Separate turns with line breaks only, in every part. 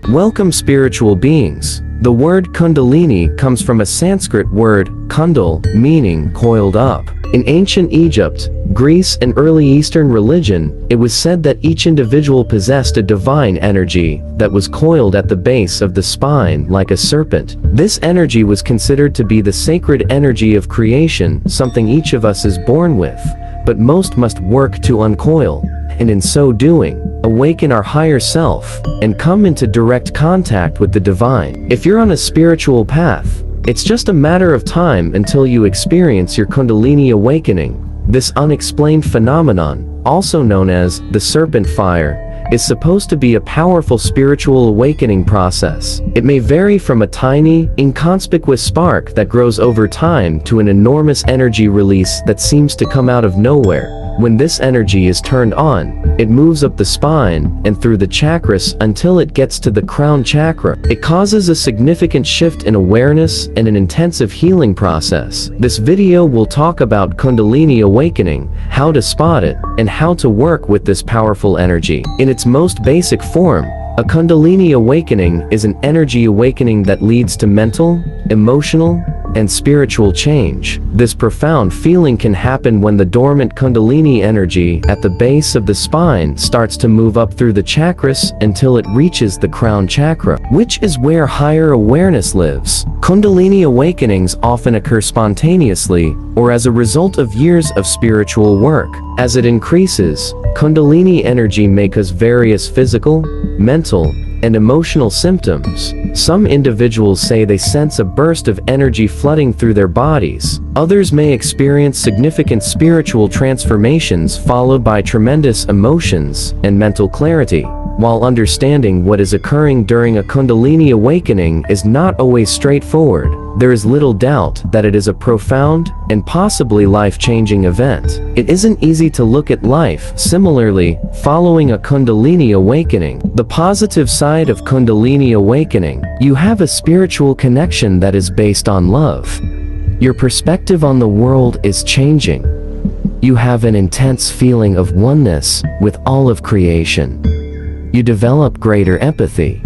Welcome, spiritual beings. The word Kundalini comes from a Sanskrit word, kundal, meaning coiled up. In ancient Egypt, Greece, and early Eastern religion, it was said that each individual possessed a divine energy that was coiled at the base of the spine like a serpent. This energy was considered to be the sacred energy of creation, something each of us is born with, but most must work to uncoil, and in so doing, awaken our higher self, and come into direct contact with the divine. If you're on a spiritual path, it's just a matter of time until you experience your Kundalini awakening. This unexplained phenomenon, also known as the serpent fire, is supposed to be a powerful spiritual awakening process. It may vary from a tiny, inconspicuous spark that grows over time to an enormous energy release that seems to come out of nowhere. When this energy is turned on, it moves up the spine and through the chakras until it gets to the crown chakra. It causes a significant shift in awareness and an intensive healing process. This video will talk about Kundalini awakening, how to spot it, and how to work with this powerful energy. In its most basic form, a Kundalini awakening is an energy awakening that leads to mental, emotional, and spiritual change. This profound feeling can happen when the dormant Kundalini energy at the base of the spine starts to move up through the chakras until it reaches the crown chakra, which is where higher awareness lives. Kundalini awakenings often occur spontaneously or as a result of years of spiritual work. As it increases, Kundalini energy may cause various physical, mental, and emotional symptoms. Some individuals say they sense a burst of energy flooding through their bodies. Others may experience significant spiritual transformations followed by tremendous emotions and mental clarity. While understanding what is occurring during a Kundalini awakening is not always straightforward, there is little doubt that it is a profound and possibly life-changing event. It isn't easy to look at life similarly following a Kundalini awakening. The positive side of Kundalini awakening: you have a spiritual connection that is based on love. Your perspective on the world is changing. You have an intense feeling of oneness with all of creation. You develop greater empathy.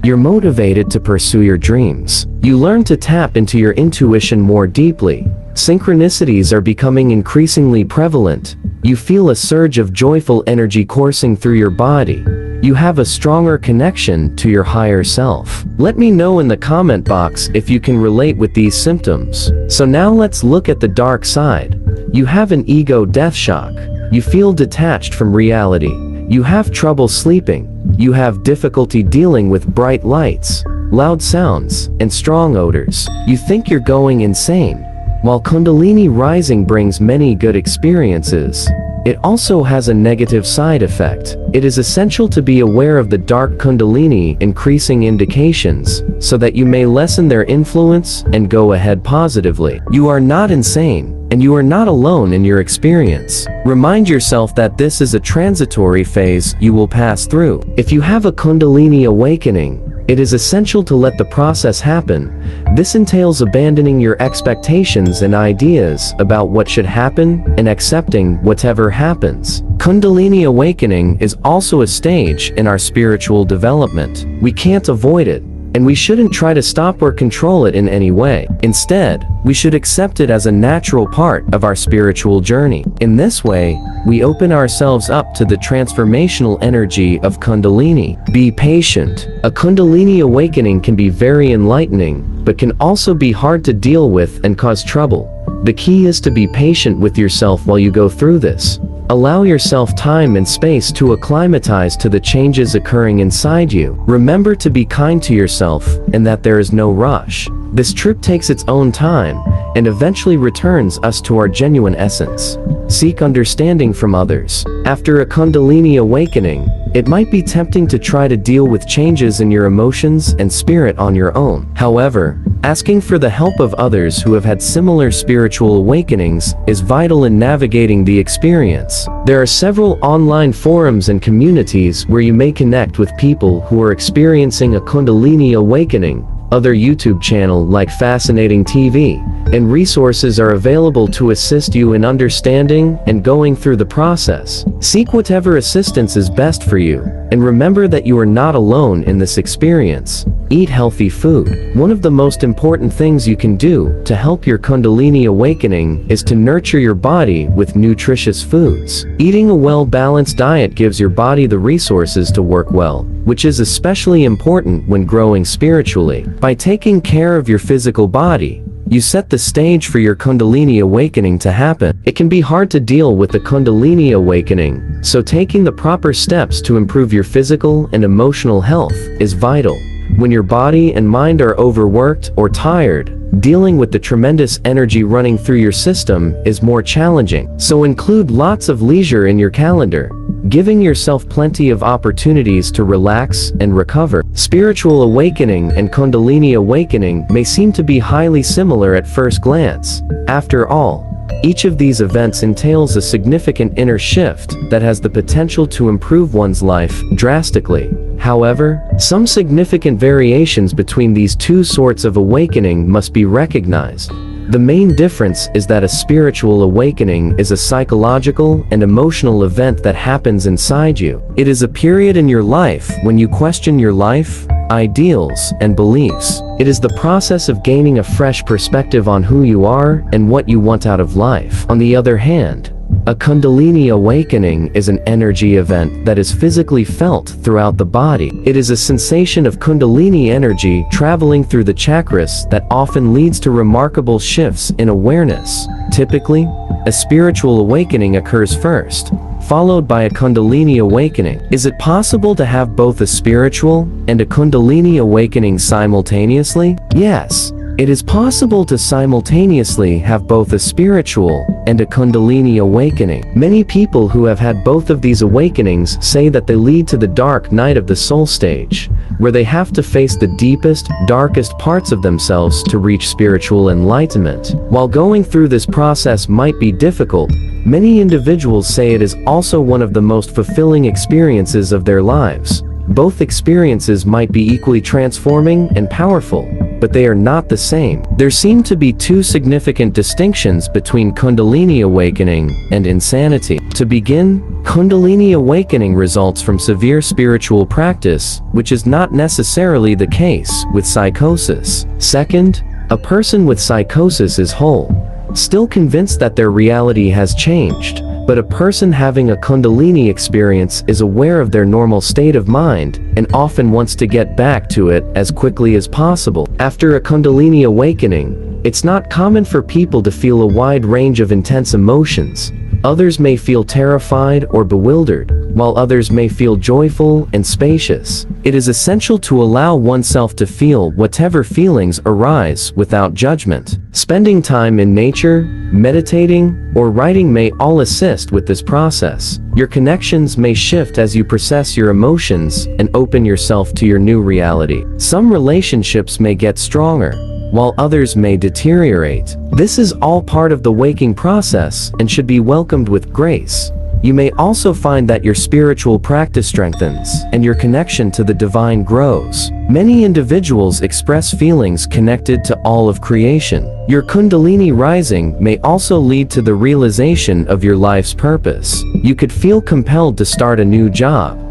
You're motivated to pursue your dreams. You learn to tap into your intuition more deeply. Synchronicities are becoming increasingly prevalent. You feel a surge of joyful energy coursing through your body. You have a stronger connection to your higher self. Let me know in the comment box if you can relate with these symptoms. So now let's look at the dark side. You have an ego death shock. You feel detached from reality. You have trouble sleeping. You have difficulty dealing with bright lights, loud sounds, and strong odors. You think you're going insane. While Kundalini rising brings many good experiences, it also has a negative side effect. It is essential to be aware of the dark Kundalini increasing indications so that you may lessen their influence and go ahead positively. You are not insane, and you are not alone in your experience. Remind yourself that this is a transitory phase you will pass through. If you have a Kundalini awakening, it is essential to let the process happen. This entails abandoning your expectations and ideas about what should happen and accepting whatever happens. Kundalini awakening is also a stage in our spiritual development. We can't avoid it, and we shouldn't try to stop or control it in any way. Instead, we should accept it as a natural part of our spiritual journey. In this way, we open ourselves up to the transformational energy of Kundalini. Be patient. A Kundalini awakening can be very enlightening, but can also be hard to deal with and cause trouble. The key is to be patient with yourself while you go through this. Allow yourself time and space to acclimatize to the changes occurring inside you. Remember to be kind to yourself and that there is no rush. This trip takes its own time and eventually returns us to our genuine essence. Seek understanding from others. After a Kundalini awakening, it might be tempting to try to deal with changes in your emotions and spirit on your own. However, asking for the help of others who have had similar spiritual awakenings is vital in navigating the experience. There are several online forums and communities where you may connect with people who are experiencing a Kundalini awakening. Other YouTube channel like Fascinating TV and resources are available to assist you in understanding and going through the process. Seek whatever assistance is best for you, and remember that you are not alone in this experience. Eat healthy food. One of the most important things you can do to help your Kundalini awakening is to nurture your body with nutritious foods. Eating a well-balanced diet gives your body the resources to work well, which is especially important when growing spiritually. By taking care of your physical body, you set the stage for your Kundalini awakening to happen. It can be hard to deal with the Kundalini awakening, so taking the proper steps to improve your physical and emotional health is vital. When your body and mind are overworked or tired, dealing with the tremendous energy running through your system is more challenging. So include lots of leisure in your calendar, giving yourself plenty of opportunities to relax and recover. Spiritual awakening and Kundalini awakening may seem to be highly similar at first glance. After all, each of these events entails a significant inner shift that has the potential to improve one's life drastically. However, some significant variations between these two sorts of awakening must be recognized. The main difference is that a spiritual awakening is a psychological and emotional event that happens inside you. It is a period in your life when you question your life, ideals, and beliefs. It is the process of gaining a fresh perspective on who you are and what you want out of life. On the other hand, a Kundalini awakening is an energy event that is physically felt throughout the body. It is a sensation of Kundalini energy traveling through the chakras that often leads to remarkable shifts in awareness. Typically, a spiritual awakening occurs first, followed by a Kundalini awakening. Is it possible to have both a spiritual and a Kundalini awakening simultaneously? Yes. It is possible to simultaneously have both a spiritual and a Kundalini awakening. Many people who have had both of these awakenings say that they lead to the dark night of the soul stage, where they have to face the deepest, darkest parts of themselves to reach spiritual enlightenment. While going through this process might be difficult, many individuals say it is also one of the most fulfilling experiences of their lives. Both experiences might be equally transforming and powerful, but they are not the same. There seem to be two significant distinctions between Kundalini awakening and insanity. To begin, Kundalini awakening results from severe spiritual practice, which is not necessarily the case with psychosis. Second, a person with psychosis is whole, still convinced that their reality has changed, but a person having a Kundalini experience is aware of their normal state of mind and often wants to get back to it as quickly as possible. After a Kundalini awakening, it's not common for people to feel a wide range of intense emotions. Others may feel terrified or bewildered, while others may feel joyful and spacious. It is essential to allow oneself to feel whatever feelings arise without judgment. Spending time in nature, meditating, or writing may all assist with this process. Your connections may shift as you process your emotions and open yourself to your new reality. Some relationships may get stronger, while others may deteriorate. This is all part of the waking process and should be welcomed with grace. You may also find that your spiritual practice strengthens and your connection to the divine grows. Many individuals express feelings connected to all of creation. Your Kundalini rising may also lead to the realization of your life's purpose. You could feel compelled to start a new job,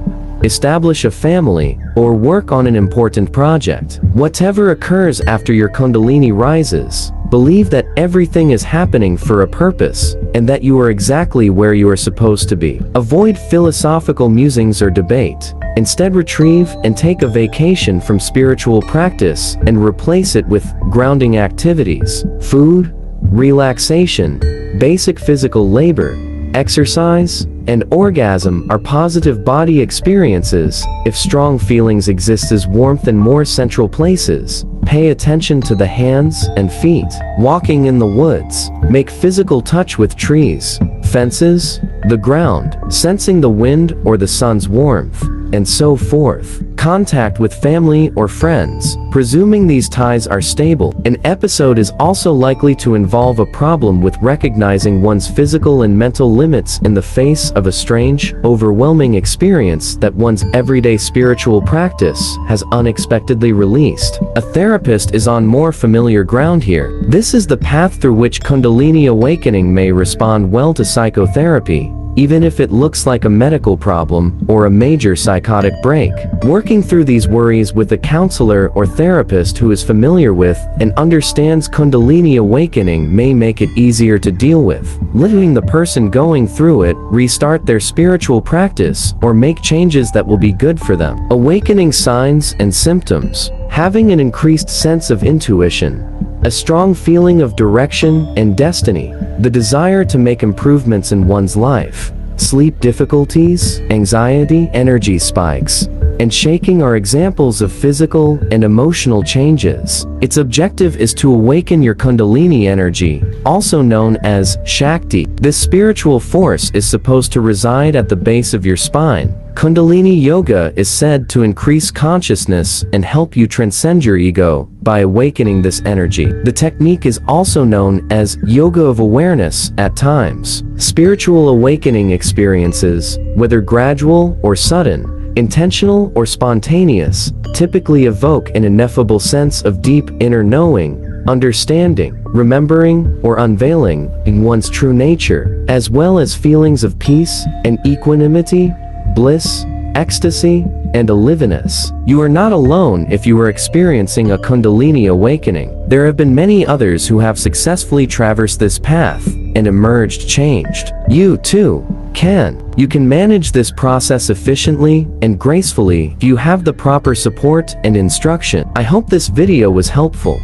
establish a family, or work on an important project. Whatever occurs after your Kundalini rises, believe that everything is happening for a purpose, and that you are exactly where you are supposed to be. Avoid philosophical musings or debate. Instead, retrieve and take a vacation from spiritual practice and replace it with grounding activities. Food, relaxation, basic physical labor, exercise, and orgasm are positive body experiences. If strong feelings exist as warmth in more central places, pay attention to the hands and feet. Walking in the woods, make physical touch with trees, fences, the ground, sensing the wind or the sun's warmth, and so forth. contact with family or friends, presuming these ties are stable. An episode is also likely to involve a problem with recognizing one's physical and mental limits in the face of a strange, overwhelming experience that one's everyday spiritual practice has unexpectedly released. A therapist is on more familiar ground here. This is the path through which Kundalini awakening may respond well to psychotherapy, even if it looks like a medical problem or a major psychotic break. Working through these worries with a counselor or therapist who is familiar with and understands Kundalini awakening may make it easier to deal with, letting the person going through it restart their spiritual practice or make changes that will be good for them. Awakening signs and symptoms. Having an increased sense of intuition, a strong feeling of direction and destiny, the desire to make improvements in one's life, sleep difficulties, anxiety, energy spikes, and shaking are examples of physical and emotional changes. Its objective is to awaken your Kundalini energy, also known as Shakti. This spiritual force is supposed to reside at the base of your spine. Kundalini Yoga is said to increase consciousness and help you transcend your ego by awakening this energy. The technique is also known as Yoga of Awareness at times. Spiritual awakening experiences, whether gradual or sudden, intentional or spontaneous, typically evoke an ineffable sense of deep inner knowing, understanding, remembering, or unveiling in one's true nature, as well as feelings of peace and equanimity, bliss, ecstasy, and aliveness. You are not alone if you are experiencing a Kundalini awakening. There have been many others who have successfully traversed this path and emerged changed. You, too, can. You can manage this process efficiently and gracefully if you have the proper support and instruction. I hope this video was helpful.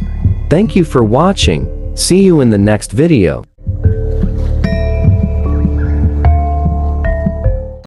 Thank you for watching. See you in the next video.